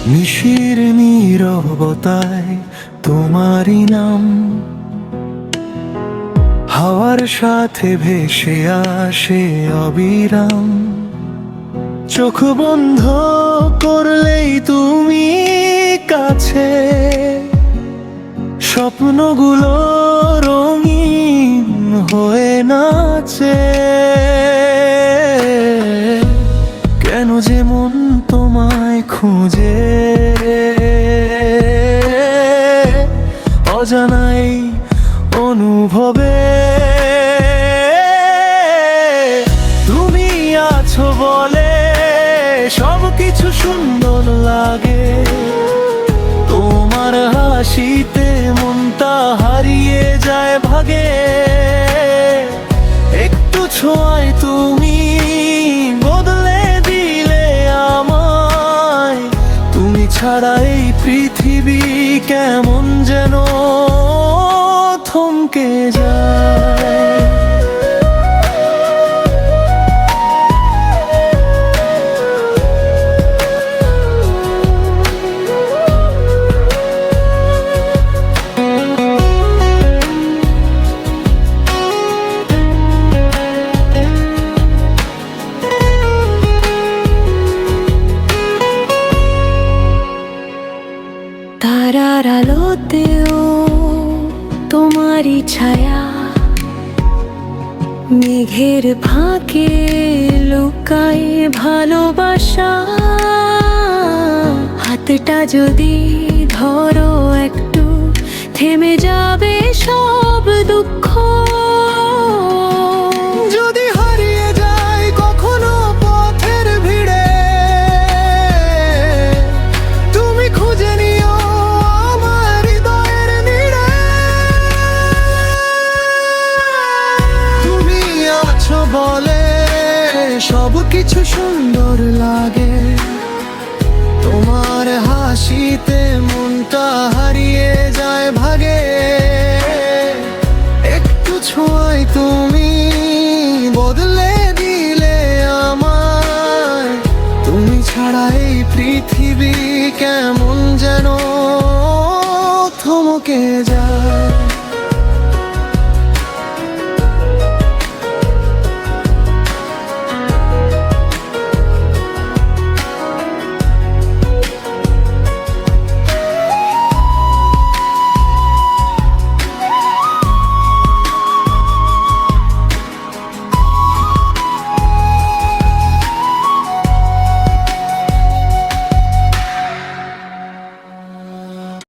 নিশির নীরবতায় তোমারই নাম হাওয়ার সাথে ভেসে আসে অবিরাম। চোখ বন্ধ করলেই তুমি কাছে, স্বপ্নগুলো রঙিন হয়ে নাচে। কেন যে মন তোমায় খুঁজে অজানাই অনুভবে। তুমি আছো বলে সব কিছু সুন্দর লাগে, তোমার হাসিতে মনটা হারিয়ে যায় ভাগে। একটু ছোঁয়ায় তুমি বদলে দিলে আমায়, তুমি ছাড়া এই পৃথিবী কেমন যেন থমকে যায়। তারার আলোতেও তোমারই ছায়া, মেঘের ফাঁকে লুকায় ভালোবাসা। হাতটা যদি ধরো একটু থেমে যাবে সব দুঃখ। যদি হারিয়ে যায় কখনো পথের ভিড়ে, তুমি খুঁজে নিও আমার হৃদয়ের নিড়ে। তুমি আছো বলে সব কিছু সুন্দর লাগে, তোমার হাসিতে মনটা হারিয়ে যায় ভাগে। একটু ছোঁয়ায় তুমি বদলে দিলে আমায়, তুমি ছাড়া এই পৃথিবী কেমন যেন থমকে যায়।